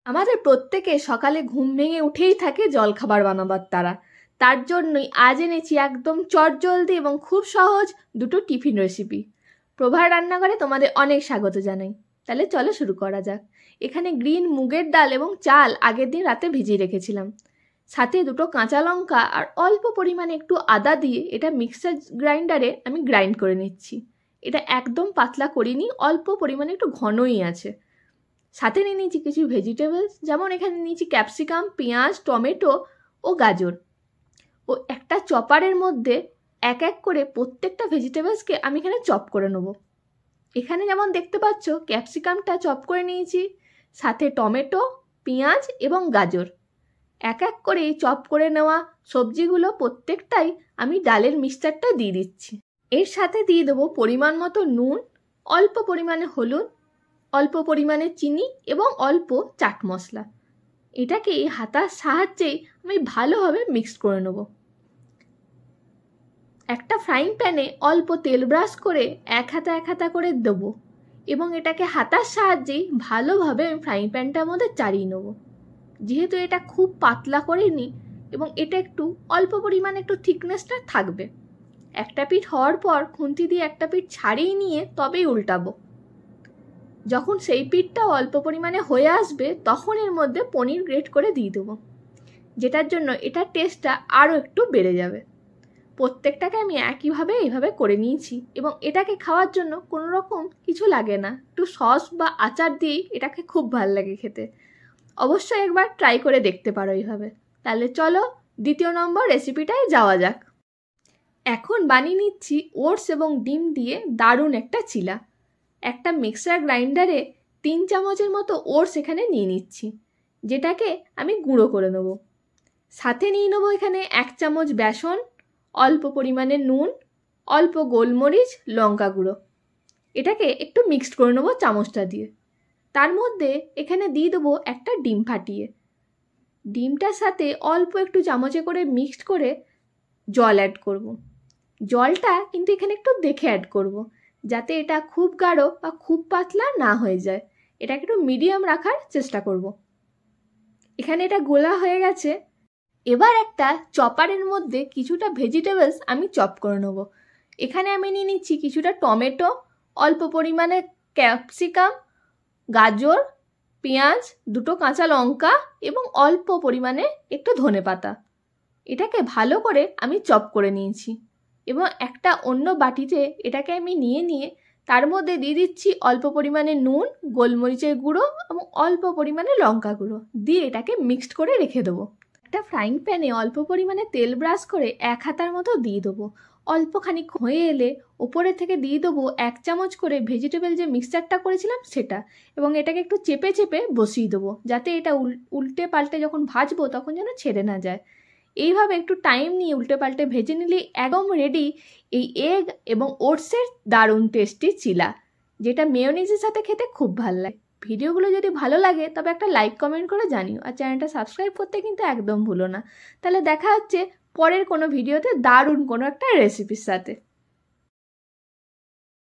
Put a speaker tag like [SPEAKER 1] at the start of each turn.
[SPEAKER 1] আমাদের প্রত্যেকে সকালে ঘুম ভেঙে উঠেই থাকে জলখাবার বানাবার তারা। তার জন্যই আজ এনেছি একদম চটজলদি এবং খুব সহজ দুটো টিফিন রেসিপি। প্রভার রান্নাঘরে তোমাদের অনেক স্বাগত জানাই। তাহলে চলো শুরু করা যাক। এখানে গ্রিন মুগের ডাল এবং চাল আগের দিন রাতে ভিজিয়ে রেখেছিলাম। সাথে দুটো কাঁচা লঙ্কা আর অল্প পরিমাণে একটু আদা দিয়ে এটা মিক্সার গ্রাইন্ডারে আমি গ্রাইন্ড করে নিচ্ছি। এটা একদম পাতলা করিনি, অল্প পরিমাণে একটু ঘনই আছে। সাথে নিয়ে নিয়েছি কিছু ভেজিটেবলস, যেমন এখানে নিয়েছি ক্যাপসিকাম, পেঁয়াজ, টমেটো ও গাজর। ও একটা চপারের মধ্যে এক এক করে প্রত্যেকটা ভেজিটেবলসকে আমি এখানে চপ করে নেব। এখানে যেমন দেখতে পাচ্ছ ক্যাপসিকামটা চপ করে নিয়েছি, সাথে টমেটো, পেঁয়াজ এবং গাজর। এক এক করে চপ করে নেওয়া সবজিগুলো প্রত্যেকটাই আমি ডালের মিক্সচারটা দিয়ে দিচ্ছি। এর সাথে দিয়ে দেবো পরিমাণ মতো নুন, অল্প পরিমাণে হলুদ, অল্প পরিমাণে চিনি এবং অল্প চাট মশলা। এটাকে হাতার সাহায্যেই আমি ভালোভাবে মিক্স করে নেব। একটা ফ্রাইং প্যানে অল্প তেল ব্রাশ করে এক হাতা করে দেবো এবং এটাকে হাতার সাহায্যেই ভালোভাবে আমি ফ্রাইং প্যানটার মধ্যে চাড়িয়ে নেব। যেহেতু এটা খুব পাতলা করিনি এবং এটা একটু অল্প পরিমাণে একটু থিকনেসটা থাকবে। একটা পিঠ হওয়ার পর খুন্তি দিয়ে একটা পিঠ ছাড়িয়ে নিয়ে তবেই উল্টাবো। যখন সেই পিঠটা অল্প পরিমাণে হয়ে আসবে তখন এর মধ্যে পনির গ্রেট করে দিয়ে দেবো, যেটার জন্য এটার টেস্টটা আরও একটু বেড়ে যাবে। প্রত্যেকটাকে আমি একইভাবে এইভাবে করে নিয়েছি এবং এটাকে খাওয়ার জন্য কোনো রকম কিছু লাগে না, একটু সস বা আচার দিয়েই এটাকে খুব ভালো লাগে খেতে। অবশ্যই একবার ট্রাই করে দেখতে পারো এইভাবে। তাহলে চলো দ্বিতীয় নম্বর রেসিপিটায় যাওয়া যাক। এখন বানিয়ে নিচ্ছি ওটস এবং ডিম দিয়ে দারুণ একটা চিলা। একটা মিক্সার গ্রাইন্ডারে 3 চামচের মতো ওটস এখানে নিয়ে নিচ্ছি, যেটাকে আমি গুঁড়ো করে নেব। সাথে নিয়ে নেবো এখানে 1 চামচ বেসন, অল্প পরিমাণে নুন, অল্প গোলমরিচ, লঙ্কা গুঁড়ো। এটাকে একটু মিক্সড করে নেবো চামচটা দিয়ে। তার মধ্যে এখানে দিয়ে দেবো একটা ডিম ফাটিয়ে। ডিমটার সাথে অল্প একটু চামচে করে মিক্সড করে জল অ্যাড করব। জলটা কিন্তু এখানে একটু দেখে অ্যাড করব, যাতে এটা খুব গাঢ় বা খুব পাতলা না হয়ে যায়। এটাকে একটু মিডিয়াম রাখার চেষ্টা করব। এখানে এটা গোলা হয়ে গেছে। এবার একটা চপারের মধ্যে কিছুটা ভেজিটেবলস আমি চপ করে নেব। এখানে আমি নিয়ে নিচ্ছি কিছুটা টমেটো, অল্প পরিমাণে ক্যাপসিকাম, গাজর, পেঁয়াজ, দুটো কাঁচা লঙ্কা এবং অল্প পরিমাণে একটু ধনেপাতা। এটাকে ভালো করে আমি চপ করে নিয়েছি এবং একটা অন্য বাটিতে এটাকে আমি নিয়ে তার মধ্যে দিয়ে দিচ্ছি অল্প পরিমাণে নুন, গোলমরিচের গুঁড়ো এবং অল্প পরিমাণে লঙ্কা গুঁড়ো দিয়ে এটাকে মিক্সড করে রেখে দেবো। একটা ফ্রাইং প্যানে অল্প পরিমাণে তেল ব্রাশ করে 1 হাতার মতো দিয়ে দেবো। অল্পখানি হয়ে এলে ওপরে থেকে দিয়ে দেবো 1 চামচ করে ভেজিটেবল যে মিক্সচারটা করেছিলাম সেটা, এবং এটাকে একটু চেপে বসিয়ে দেবো, যাতে এটা উল্টে পাল্টে যখন ভাজবো তখন যেন ছেড়ে না যায়। এইভাবে একটু টাইম নিয়ে উল্টে পাল্টে ভেজে নিলেই একদম রেডি এই এগ এবং ওটসের দারুণ টেস্টি চিলা, যেটা মেয়োনিজের সাথে খেতে খুব ভালো লাগে। ভিডিওগুলো যদি ভালো লাগে তবে একটা লাইক কমেন্ট করে জানিও, আর চ্যানেলটা সাবস্ক্রাইব করতে কিন্তু একদম ভুলো না। তাহলে দেখা হচ্ছে পরের কোনো ভিডিওতে দারুণ কোনো একটা রেসিপির সাথে।